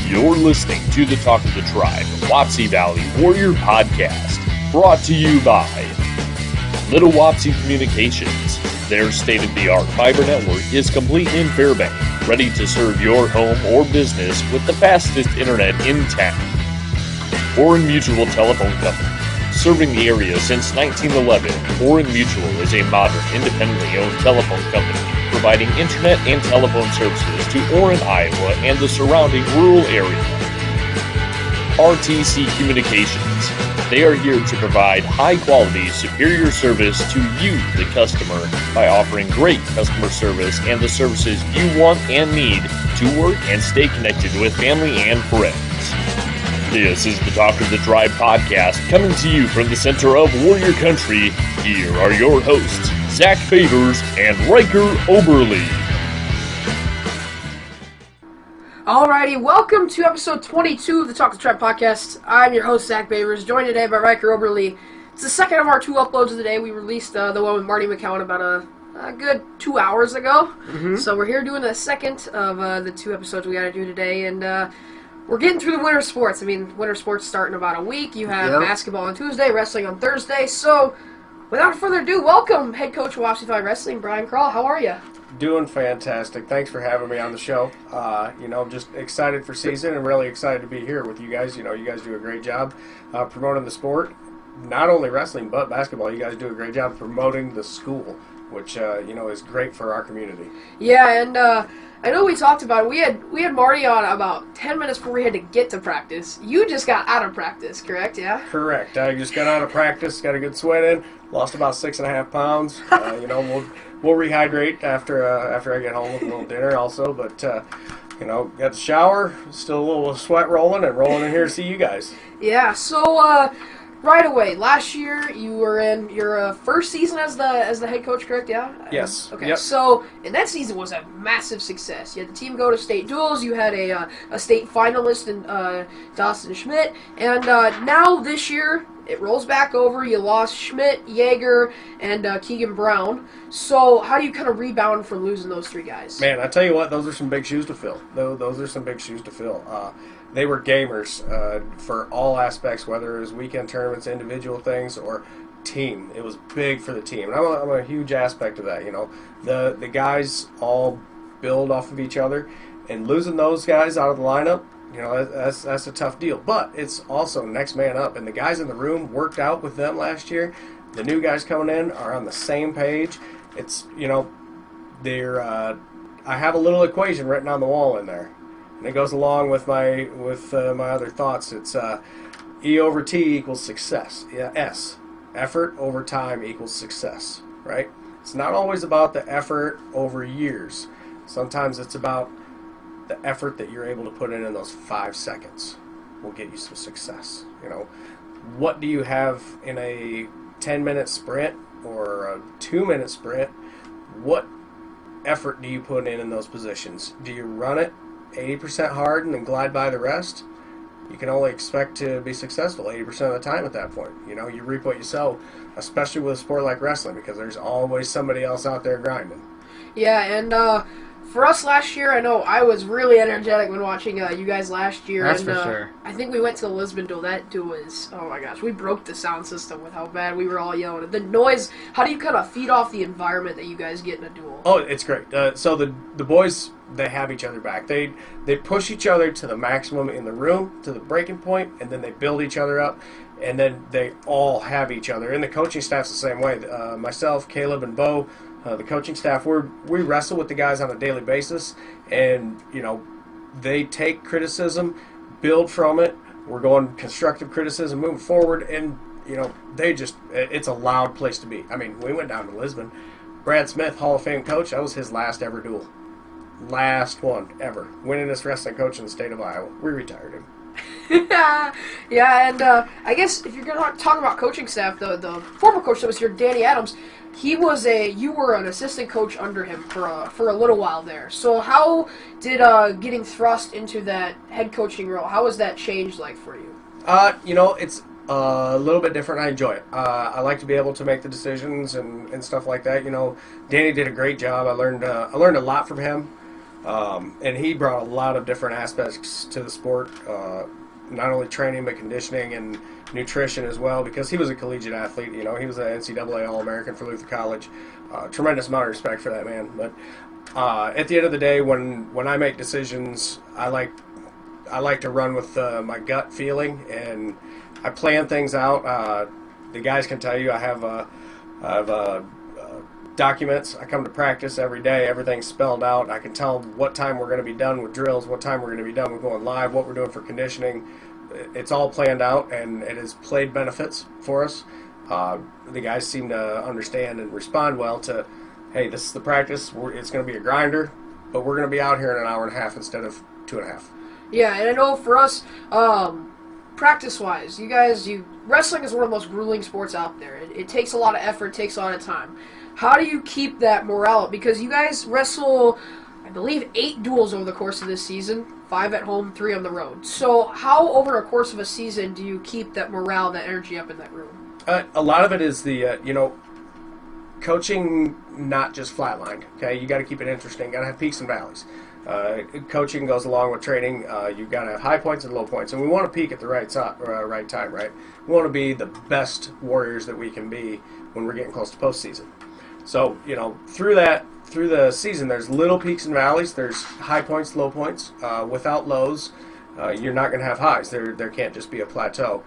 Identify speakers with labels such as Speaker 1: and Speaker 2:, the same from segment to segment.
Speaker 1: You're listening to the Talk of the Tribe, Wapsie Valley Warrior Podcast, brought to you by Little Wapsie Communications. Their state-of-the-art fiber network is complete in Fairbank, ready to serve your home or business with the fastest internet in town. Orin Mutual Telephone Company. Serving the area since 1911, Orin Mutual is a modern, independently owned telephone company providing internet and telephone services to Orin, Iowa, and the surrounding rural area. RTC Communications. They are here to provide high-quality, superior service to you, the customer, by offering great customer service and the services you want and need to work and stay connected with family and friends. This is the Talk of the Tribe podcast, coming to you from the center of Warrior Country. Here are your hosts, Zach Favors and Riker Oberle.
Speaker 2: Alrighty, welcome to episode 22 of the Talk of the Tribe podcast. I'm your host, Zach Favors, joined today by Riker Oberle. It's the second of our two uploads of the day. We released the one with Marty McCown about a good 2 hours ago. So we're here doing the second of the two episodes we got to do today, and we're getting through the winter sports. I mean, winter sports start in about a week. You have basketball on Tuesday, wrestling on Thursday. So, without further ado, welcome head coach of Wapsie Valley Wrestling, Brian Krall. How are you?
Speaker 3: Doing fantastic. Thanks for having me on the show. Just excited for season and really excited to be here with you guys. You guys do a great job promoting the sport. Not only wrestling, but basketball. You guys do a great job promoting the school, which, is great for our community.
Speaker 2: Yeah, and I know we talked about it. We had Marty on about 10 minutes before we had to get to practice. You just got out of practice, correct? Yeah?
Speaker 3: Correct. I just got out of practice, got a good sweat in, lost about 6.5 pounds. We'll rehydrate after I get home with a little dinner also. But, got the shower, still a little sweat rolling in here to see you guys.
Speaker 2: Yeah, so right away, last year you were in your first season as the head coach, correct? Yeah.
Speaker 3: Yes.
Speaker 2: Okay.
Speaker 3: Yep.
Speaker 2: So, and that season was a massive success. You had the team go to state duels. You had a state finalist in Dawson Schmidt, and now this year it rolls back over. You lost Schmidt, Yeager, and Keegan Brown. So, how do you kind of rebound from losing those three guys?
Speaker 3: Man, I tell you what, those are some big shoes to fill. Those are some big shoes to fill. They were gamers for all aspects, whether it was weekend tournaments, individual things, or team. It was big for the team. And I'm a huge aspect of that. The guys all build off of each other, and losing those guys out of the lineup, that's a tough deal. But it's also next man up, and the guys in the room worked out with them last year. The new guys coming in are on the same page. It's they're I have a little equation written on the wall in there. And it goes along with my other thoughts. It's E over T equals success. Yeah, S. Effort over time equals success, right? It's not always about the effort over years. Sometimes it's about the effort that you're able to put in those 5 seconds will get you some success. What do you have in a 10-minute sprint or a 2-minute sprint? What effort do you put in those positions? Do you run it 80% hard and then glide by the rest? You can only expect to be successful 80% of the time at that point. You reap what you sow, especially with a sport like wrestling, because there's always somebody else out there grinding.
Speaker 2: Yeah, and for us last year, I know I was really energetic when watching you guys last year.
Speaker 4: That's
Speaker 2: and,
Speaker 4: for sure.
Speaker 2: I think we went to the Lisbon duel. That duel was, oh my gosh, we broke the sound system with how bad we were all yelling. The noise, how do you kind of feed off the environment that you guys get in a duel?
Speaker 3: Oh, it's great. So the boys, they have each other back. They push each other to the maximum in the room, to the breaking point, and then they build each other up, and then they all have each other. And the coaching staff's the same way. Myself, Caleb, and Bo, the coaching staff, we wrestle with the guys on a daily basis, and they take criticism, build from it. We're going constructive criticism, moving forward, and it's a loud place to be. I mean, we went down to Lisbon. Brad Smith, Hall of Fame coach, that was his last ever duel. Last one ever. Winningest wrestling coach in the state of Iowa. We retired him.
Speaker 2: Yeah, and I guess if you're going to talk about coaching staff, the former coach that was here, Danny Adams, you were an assistant coach under him for a little while there. So how did getting thrust into that head coaching role, how was that change like for you?
Speaker 3: It's a little bit different. I enjoy it. I like to be able to make the decisions and stuff like that. Danny did a great job. I learned a lot from him. And he brought a lot of different aspects to the sport, not only training but conditioning and nutrition as well, because he was a collegiate athlete. You know, he was an NCAA All-American for Luther College. Tremendous amount of respect for that man. But at the end of the day, when I make decisions, I like to run with my gut feeling, and I plan things out. The guys can tell you I have documents. I come to practice every day. Everything's spelled out. I can tell what time we're going to be done with drills, what time we're going to be done with going live, what we're doing for conditioning. It's all planned out, and it has played benefits for us. The guys seem to understand and respond well to, hey, this is the practice. It's going to be a grinder, but we're going to be out here in an hour and a half instead of 2.5.
Speaker 2: Yeah, and I know for us, practice-wise, wrestling is one of the most grueling sports out there. It takes a lot of effort, takes a lot of time. How do you keep that morale up? Because you guys wrestle, I believe, 8 duels over the course of this season, 5 at home, 3 on the road. So how, over a course of a season, do you keep that morale, that energy up in that room?
Speaker 3: A lot of it is the, coaching, not just flatlined. Okay, you got to keep it interesting. Got to have peaks and valleys. Coaching goes along with training. You've got to have high points and low points, and we want to peak at the right time, right? We want to be the best warriors that we can be when we're getting close to postseason. So, through the season, there's little peaks and valleys. There's high points, low points. Without lows, you're not going to have highs. There can't just be a plateau.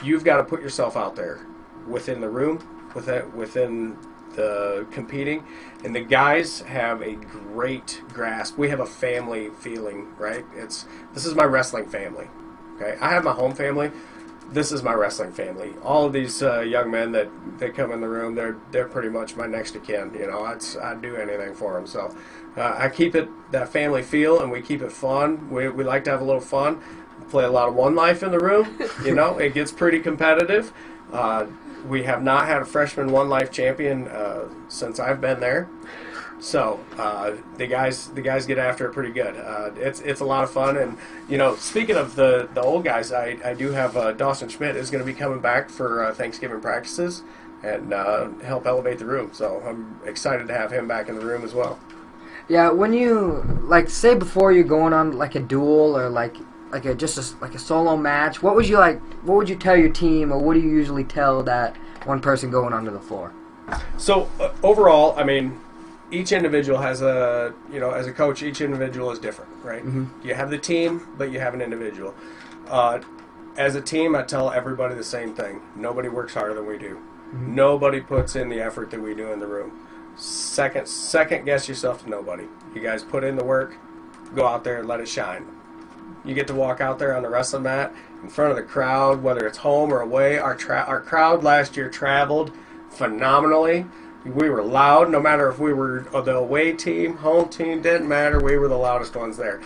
Speaker 3: You've got to put yourself out there within the room, within the competing, and the guys have a great grasp. We have a family feeling, right? This is my wrestling family. Okay, I have my home family. This is my wrestling family. All of these young men that come in the room, they're pretty much my next of kin. I'd do anything for them. So I keep it that family feel, and we keep it fun. We like to have a little fun. Play a lot of one life in the room. It gets pretty competitive. We have not had a freshman one life champion since I've been there. So the guys get after it pretty good. It's a lot of fun, and speaking of the old guys, I do have Dawson Schmidt is going to be coming back for Thanksgiving practices and help elevate the room. So I'm excited to have him back in the room as well.
Speaker 4: Yeah, when you say before you're going on a duel or a solo match, what would you tell your team, or what do you usually tell that one person going onto the floor?
Speaker 3: So overall, each individual has as a coach, each individual is different, right? Mm-hmm. You have the team, but you have an individual. As a team, I tell everybody the same thing. Nobody works harder than we do. Mm-hmm. Nobody puts in the effort that we do in the room. Second guess yourself to nobody. You guys put in the work, go out there and let it shine. You get to walk out there on the wrestling mat in front of the crowd, whether it's home or away. Our crowd last year traveled phenomenally. We were loud, no matter if we were the away team, home team, didn't matter. We were the loudest ones there.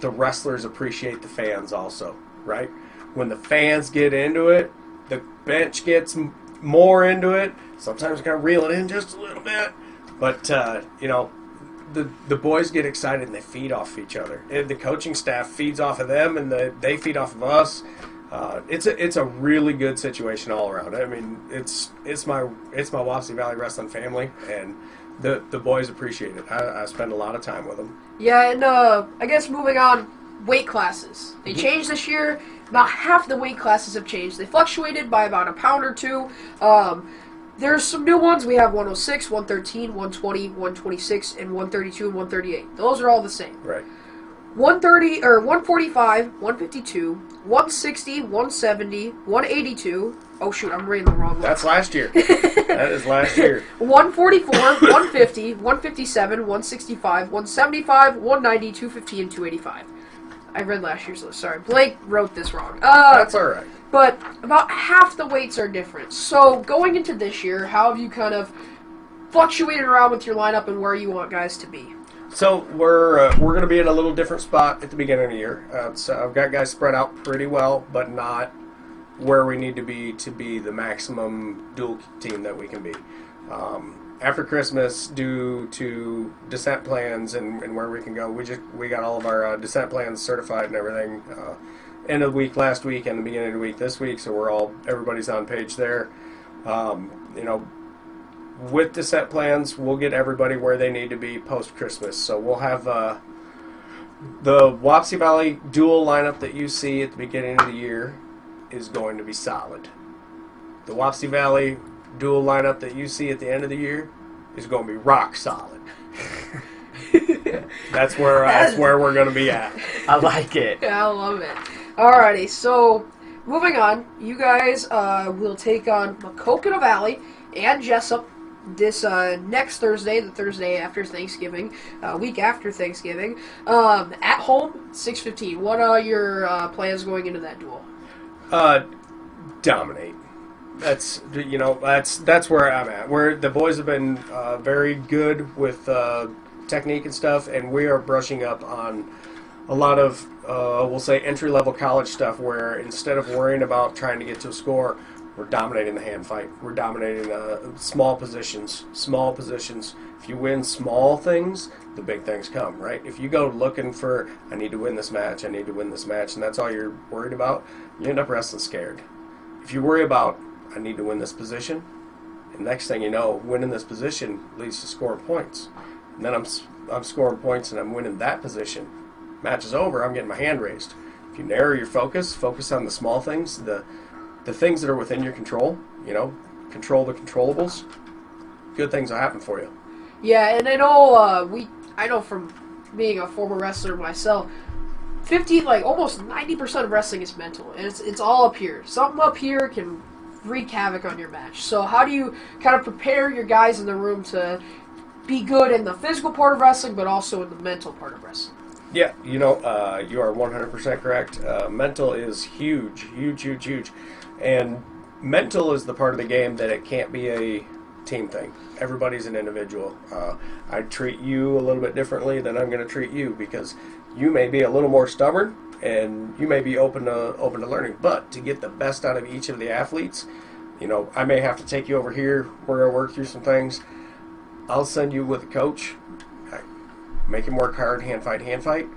Speaker 3: The wrestlers appreciate the fans also, right? When the fans get into it, the bench gets more into it. Sometimes kind of reel it in just a little bit. But, the boys get excited and they feed off each other. And the coaching staff feeds off of them, and they feed off of us. It's a really good situation all around. It's my Wapsie Valley wrestling family, and the boys appreciate it. I spend a lot of time with them.
Speaker 2: Yeah, and I guess moving on, weight classes. They changed this year. About half the weight classes have changed. They fluctuated by about a pound or two. There's some new ones. We have 106, 113, 120, 126, and 132 and 138. Those are all the same.
Speaker 3: Right.
Speaker 2: 130 or 145, 152, 160, 170, 182. Oh shoot, I'm reading the wrong one.
Speaker 3: That's last year. That is last year.
Speaker 2: 144, 150, 157, 165, 175, 190, 250, and 285. I read last year's list. Sorry, Blake wrote this wrong.
Speaker 3: That's all right.
Speaker 2: But about half the weights are different. So going into this year, how have you kind of fluctuated around with your lineup and where you want guys to be?
Speaker 3: So we're going to be in a little different spot at the beginning of the year. So I've got guys spread out pretty well, but not where we need to be the maximum dual team that we can be. After Christmas, due to descent plans and where we can go, we got all of our descent plans certified and everything. End of the week last week and the beginning of the week this week, so everybody's on page there. with the set plans, we'll get everybody where they need to be post-Christmas. So we'll have the Wapsie Valley dual lineup that you see at the beginning of the year is going to be solid. The Wapsie Valley dual lineup that you see at the end of the year is going to be rock solid. That's where we're going to be at.
Speaker 4: I like it.
Speaker 2: Yeah, I love it. Alrighty, so moving on, you guys will take on Maquoketa Valley and Jessup this next Thursday, the Thursday after Thanksgiving, week after Thanksgiving, at home, 6:15. What are your plans going into that duel?
Speaker 3: Dominate. That's where I'm at. Where the boys have been very good with technique and stuff, and we are brushing up on a lot of we'll say entry-level college stuff, where instead of worrying about trying to get to a score, we're dominating the hand fight. We're dominating small positions. If you win small things, the big things come, right? If you go looking for, I need to win this match, and that's all you're worried about, you end up wrestling scared. If you worry about, I need to win this position, and next thing you know, winning this position leads to scoring points. And then I'm scoring points and I'm winning that position. Match is over, I'm getting my hand raised. If you narrow your focus on the small things, the things that are within your control, control the controllables, good things will happen for you.
Speaker 2: Yeah, and I know from being a former wrestler myself, almost 90% of wrestling is mental, and it's all up here. Something up here can wreak havoc on your match. So how do you kind of prepare your guys in the room to be good in the physical part of wrestling, but also in the mental part of wrestling?
Speaker 3: Yeah, you are 100% correct. Mental is huge. And mental is the part of the game that it can't be a team thing. Everybody's an individual. I treat you a little bit differently than I'm going to treat you, because you may be a little more stubborn and you may be open to learning. But to get the best out of each of the athletes, I may have to take you over here. We're going to work through some things. I'll send you with a coach. Make him work hard, hand fight.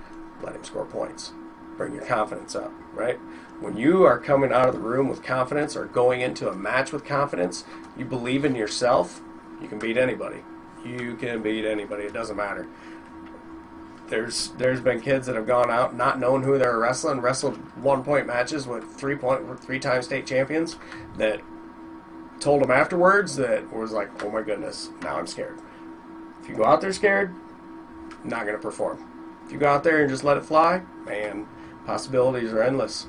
Speaker 3: Let him score points. Bring your confidence up, right? When you are coming out of the room with confidence, or going into a match with confidence, you believe in yourself, you can beat anybody. It doesn't matter. There's been kids that have gone out not knowing who they're wrestling, wrestled 1-point matches with 3-time state champions, that told them afterwards that was like, oh my goodness, now I'm scared. If you go out there scared, not going to perform. If you go out there and just let it fly, man, possibilities are endless.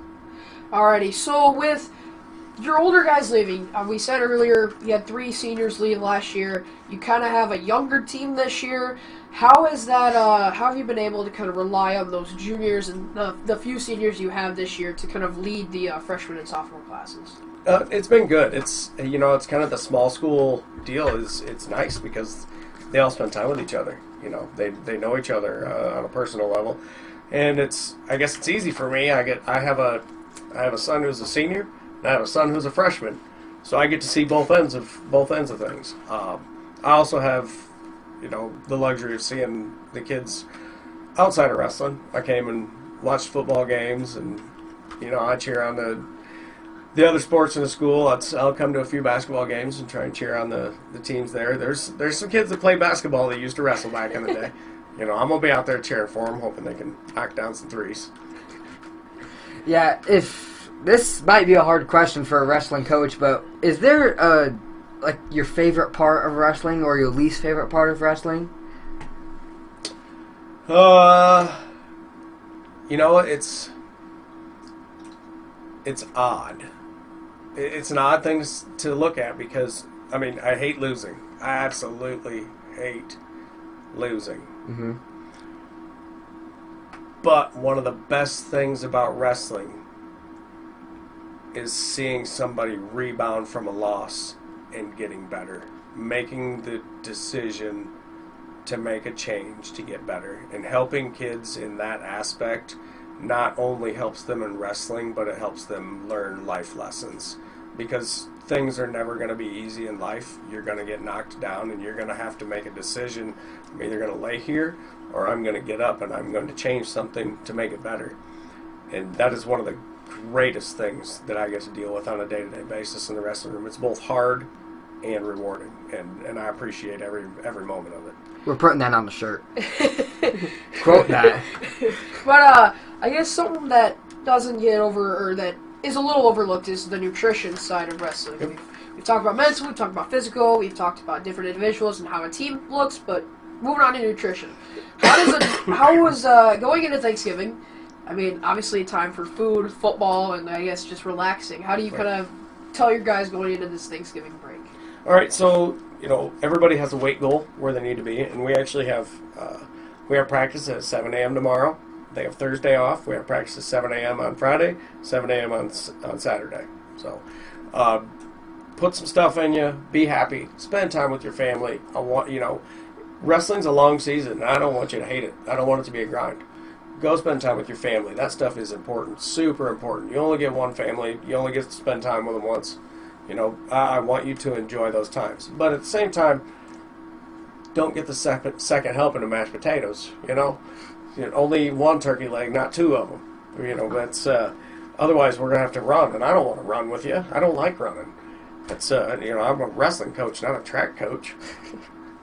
Speaker 2: Alrighty, so with your older guys leaving, we said earlier you had 3 seniors leave last year. You kind of have a younger team this year. How is that? How have you been able to kind of rely on those juniors and the few seniors you have this year to kind of lead the freshman and sophomore classes?
Speaker 3: It's been good. It's it's kind of the small school deal. It's nice because they all spend time with each other. They know each other on a personal level, and I guess it's easy for me. I have a son who's a senior, and I have a son who's a freshman, so I get to see both ends of things. I also have the luxury of seeing the kids outside of wrestling. I came and watched football games, and I cheer on the other sports in the school. I'll come to a few basketball games and try and cheer on the teams there. There's some kids that play basketball that used to wrestle back in the day. I'm going to be out there cheering for them, hoping they can knock down some threes.
Speaker 4: Yeah, if this might be a hard question for a wrestling coach, but is there your favorite part of wrestling or your least favorite part of wrestling?
Speaker 3: It's odd. It's an odd thing to look at, because I hate losing. I absolutely hate losing.
Speaker 4: Mm-hmm.
Speaker 3: But one of the best things about wrestling is seeing somebody rebound from a loss and getting better, making the decision to make a change to get better, and helping kids in that aspect not only helps them in wrestling, but it helps them learn life lessons, because things are never going to be easy in life. You're going to get knocked down, and you're going to have to make a decision. I'm either going to lay here, or I'm going to get up and I'm going to change something to make it better. And that is one of the greatest things that I get to deal with on a day-to-day basis in the wrestling room. It's both hard and rewarding, and I appreciate every moment of it.
Speaker 4: We're putting that on the shirt. Quote that.
Speaker 2: But I guess something that doesn't get over, or that is a little overlooked, is the nutrition side of wrestling.
Speaker 3: Yep.
Speaker 2: We've talked about mental, we've talked about physical, we've talked about different individuals and how a team looks, but moving on to nutrition. How was going into Thanksgiving? I mean, obviously a time for food, football, and I guess just relaxing. How do you kind of tell your guys going into this Thanksgiving break?
Speaker 3: All right, so everybody has a weight goal where they need to be, and we actually have practice at 7 a.m. tomorrow. They have Thursday off. We have practice at 7 a.m. on Friday, 7 a.m. on Saturday. So put some stuff in you. Be happy. Spend time with your family. Wrestling's a long season, and I don't want you to hate it. I don't want it to be a grind. Go spend time with your family. That stuff is important, super important. You only get one family. You only get to spend time with them once. I want you to enjoy those times. But at the same time, don't get the second helping of mashed potatoes. Only one turkey leg, not two of them. That's otherwise we're gonna have to run, and I don't want to run with you. I don't like running. That's I'm a wrestling coach, not a track coach.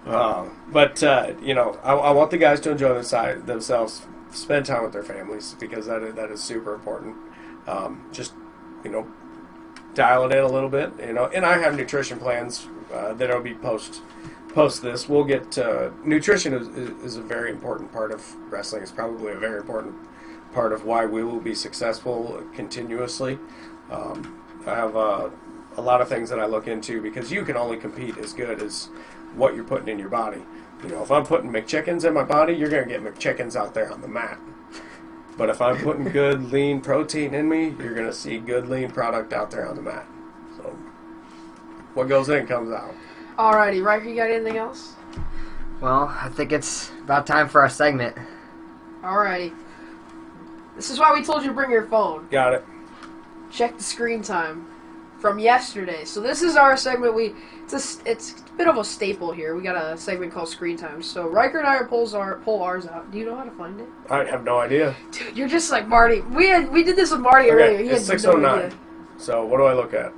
Speaker 3: But I want the guys to enjoy themselves, spend time with their families, because that is super important. Just dial it in a little bit, and I have nutrition plans that'll be post this. We'll get nutrition is a very important part of wrestling. It's probably a very important part of why we will be successful continuously. I have a lot of things that I look into, because you can only compete as good as what you're putting in your body. If I'm putting McChickens in my body, you're going to get McChickens out there on the mat. But if I'm putting good, lean protein in me, you're going to see good, lean product out there on the mat. So what goes in comes out.
Speaker 2: Alrighty, Riker, you got anything else?
Speaker 4: Well, I think it's about time for our segment.
Speaker 2: Alrighty. This is why we told you to bring your phone.
Speaker 3: Got it.
Speaker 2: Check the screen time from yesterday. So this is our segment. It's a bit of a staple here. We got a segment called Screen Time. So Riker and I pull ours out. Do you know how to find it?
Speaker 3: I have no idea.
Speaker 2: Dude, you're just like Marty. We did this with Marty earlier. He
Speaker 3: it's
Speaker 2: had
Speaker 3: 6:09.
Speaker 2: No
Speaker 3: So what do I look at?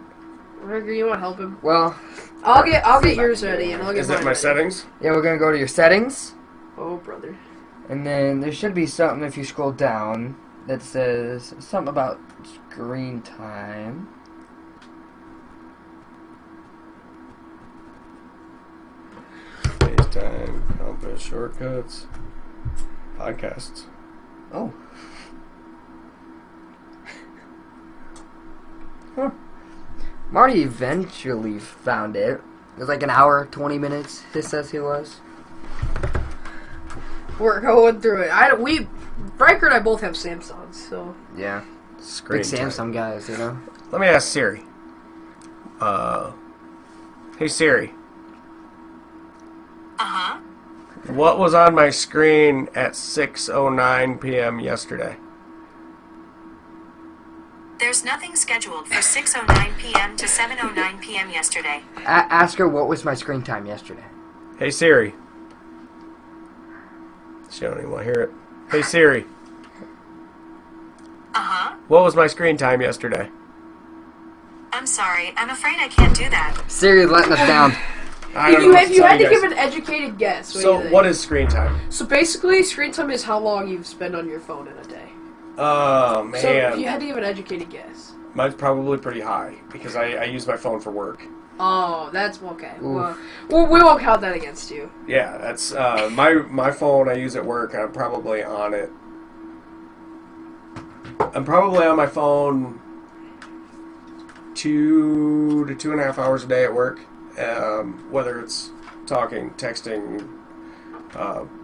Speaker 2: Riker, you want to help him?
Speaker 4: Well,
Speaker 2: I'll get yours ready, and I'll get
Speaker 3: Is
Speaker 2: mine
Speaker 3: that my
Speaker 2: ready.
Speaker 3: settings?
Speaker 4: yeah, we're going to go to your settings,
Speaker 2: Oh, brother.
Speaker 4: and then there should be something if you scroll down that says something about screen time.
Speaker 3: FaceTime, compass, shortcuts, podcasts.
Speaker 4: Oh. Huh. Marty eventually found it. It was like an hour, 20 minutes, it says he was.
Speaker 2: We're going through it. Riker and I both have Samsungs, so.
Speaker 4: Yeah.
Speaker 3: Screen
Speaker 4: Big
Speaker 3: time.
Speaker 4: Samsung guys,
Speaker 3: Let me ask Siri. Hey Siri.
Speaker 5: Uh-huh.
Speaker 3: What was on my screen at 6:09 p.m. yesterday?
Speaker 5: There's nothing scheduled for 6:09 p.m. to 7:09 p.m. yesterday.
Speaker 4: Ask her what was my screen time yesterday.
Speaker 3: Hey Siri. She don't even want to hear it. Hey Siri.
Speaker 5: Uh-huh.
Speaker 3: What was my screen time yesterday?
Speaker 5: I'm sorry. I'm afraid I can't do that.
Speaker 4: Siri's letting us down.
Speaker 3: I
Speaker 2: If
Speaker 3: don't
Speaker 2: you
Speaker 3: know
Speaker 2: had
Speaker 3: what
Speaker 2: to
Speaker 3: tell
Speaker 2: give
Speaker 3: guys.
Speaker 2: an educated guess,
Speaker 3: So what is screen time?
Speaker 2: So basically, screen time is how long you've spent on your phone in a day.
Speaker 3: Oh man.
Speaker 2: So if you had to give an educated guess.
Speaker 3: Mine's probably pretty high because I use my phone for work.
Speaker 2: Oh, that's okay.
Speaker 4: Oof.
Speaker 2: Well, we won't count that against you.
Speaker 3: Yeah, that's my phone I use at work. I'm probably on it. I'm probably on my phone 2 to 2.5 hours a day at work. Whether it's talking, texting,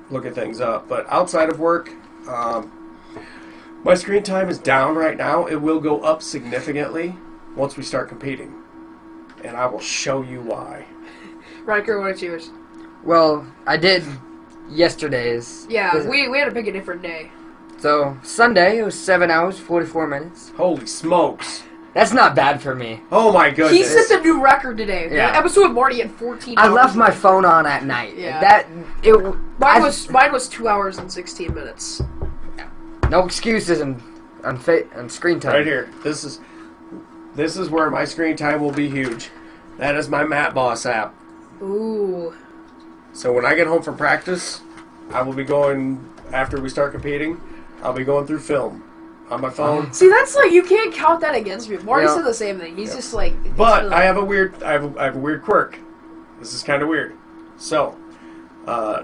Speaker 3: looking things up. But outside of work, my screen time is down right now. It will go up significantly once we start competing. And I will show you why.
Speaker 2: Riker, what's yours?
Speaker 4: Well, I did yesterday's.
Speaker 2: Yeah, we had to pick a different day.
Speaker 4: So, Sunday, it was 7 hours, 44 minutes.
Speaker 3: Holy smokes.
Speaker 4: That's not bad for me.
Speaker 3: Oh my
Speaker 2: He
Speaker 3: goodness.
Speaker 2: set the new record today.
Speaker 4: Yeah.
Speaker 2: The episode with Marty at 14
Speaker 4: I
Speaker 2: hours.
Speaker 4: left my phone on at night.
Speaker 2: Yeah. Mine
Speaker 4: I-
Speaker 2: mine was 2 hours and 16 minutes.
Speaker 4: No excuses on screen time.
Speaker 3: Right here. This is where my screen time will be huge. That is my Mat Boss app.
Speaker 2: Ooh.
Speaker 3: So when I get home from practice, I will be going, after we start competing, I'll be going through film on my phone.
Speaker 2: See, that's like, you can't count that against me. Marty
Speaker 4: Yeah.
Speaker 2: said the same thing. He's just like...
Speaker 3: But
Speaker 2: really
Speaker 3: I have a weird quirk. This is kind of weird. So, I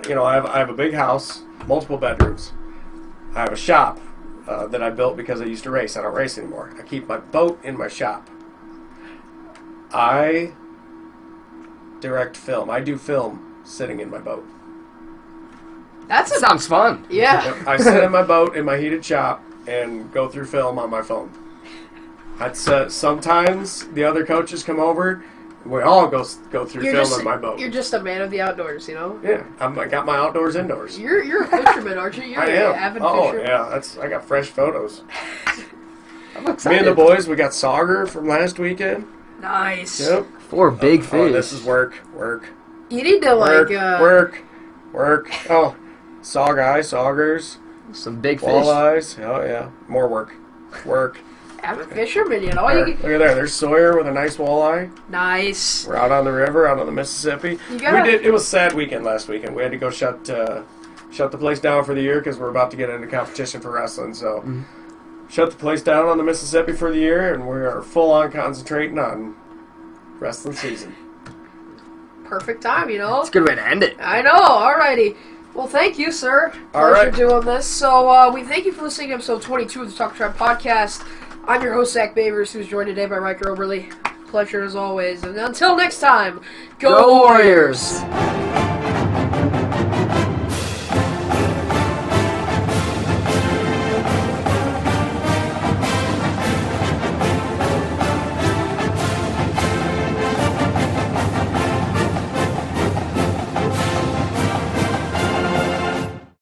Speaker 3: have a big house, multiple bedrooms. I have a shop that I built because I used to race. I don't race anymore. I keep my boat in my shop. I direct film. I do film sitting in my boat.
Speaker 2: That's a...
Speaker 4: Sounds fun.
Speaker 2: Yeah.
Speaker 3: Yep, I sit in my boat in my heated shop and go through film on my phone. That's sometimes the other coaches come over. We all go through film on my boat.
Speaker 2: You're just a man of the outdoors, you know?
Speaker 3: Yeah, I got my outdoors indoors.
Speaker 2: You're a fisherman, aren't you? You're
Speaker 3: I
Speaker 2: an
Speaker 3: am.
Speaker 2: avid
Speaker 3: Oh
Speaker 2: fisher.
Speaker 3: yeah, I got fresh photos.
Speaker 4: I'm
Speaker 3: Me
Speaker 4: excited.
Speaker 3: and the boys, we got sauger from last weekend.
Speaker 2: Nice.
Speaker 3: Yep.
Speaker 4: 4 big fish.
Speaker 3: Oh, this is work.
Speaker 2: You need to, like...
Speaker 3: Work. Oh, saugers,
Speaker 4: Some big fish.
Speaker 3: walleyes. Oh yeah, more work.
Speaker 2: Avid fisherman, you know?
Speaker 3: There, look at there. There's Sawyer with a nice walleye.
Speaker 2: Nice.
Speaker 3: We're out on the river, out on the Mississippi. It was a sad weekend last weekend. We had to go shut the place down for the year because we're about to get into competition for wrestling. So shut the place down on the Mississippi for the year, and we are full on concentrating on wrestling season.
Speaker 2: Perfect time, you know?
Speaker 4: It's a good way to end it.
Speaker 2: I know. Alrighty. Well, thank you, sir.
Speaker 3: All
Speaker 2: Pleasure
Speaker 3: right.
Speaker 2: doing this. So, we thank you for listening to episode 22 of the Talk Tribe podcast. I'm your host, Zach Babers, who's joined today by Riker Oberly. Pleasure as always. And until next time,
Speaker 4: Go Warriors!